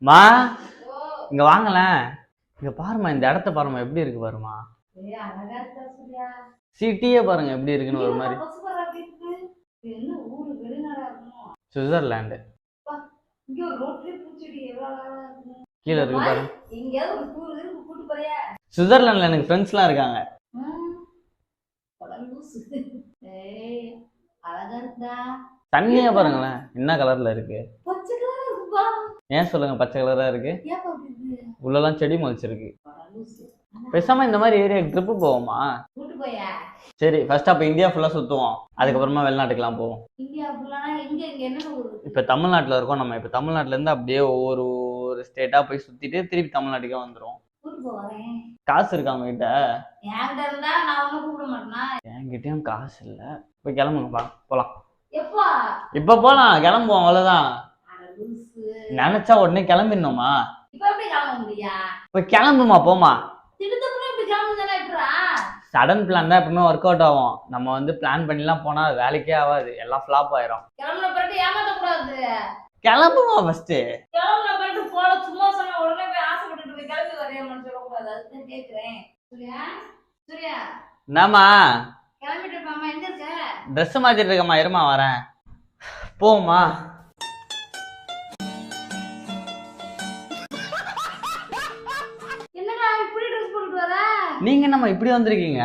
மா இங்க வாங்கலேன். இங்க பாருமா, இந்த இடத்த பாருமா எப்படி இருக்கு பாருமா. சிட்டியே பாருங்க எப்படி இருக்குன்னு ஒரு மாதிரி. சுவிட்சர்லாண்டு கீழே இருக்கு பாருங்க. சுவிட்சர்லாந்துல எனக்கு ஃப்ரெண்ட்ஸ்லாம் இருக்காங்க. தண்ணியா பாருங்களேன் என்ன கலர்ல இருக்கு. ஏன் சொல்லுங்க பச்சை கலரா இருக்கு. உள்ளெல்லாம் செடி முளைச்சிருக்கு. பேசாம இந்த மாதிரி ஏரியா ட்ரிப்பு போவோமா? சரி ஃபர்ஸ்ட் அப்ப இந்தியா ஃபுல்லா சுத்துவோம், அதுக்கப்புறமா வெளிநாட்டுக்கெல்லாம் போவோம். இப்ப தமிழ்நாட்டுல இருக்கோம் நம்ம. இப்ப தமிழ்நாட்டுல இருந்து அப்படியே ஒவ்வொரு ஸ்டேட்டா போய் சுத்திட்டு திருப்பி தமிழ்நாட்டுக்கே வந்துரும். காசு இருக்கா உங்ககிட்ட? என்கிட்டயும் காசு இல்ல. போய் கிளம்புங்கப்பா போலாம். இப்ப போலாம், கிளம்புவோம் அவ்வளவுதான். நினைச்சா உடனே கிளம்பிடணுமா? இப்ப கிளம்புமா போமா. சடன் பிளான் தான் எப்பவுமே ஒர்க் அவுட் ஆகும். நம்ம வந்து பிளான் பண்ணிலாம் போனா வேலைக்கே ஆகாது, எல்லாம் ஃபிளாப் ஆயிரும். கிளம்புமா ஃபர்ஸ்ட். என்னம்மா ட்ரெஸ் மாத்திட்டு இருக்கம்மா, இருமா வரேன். போமா. நீங்க என்னம்மா இப்படி வந்திருக்கீங்க?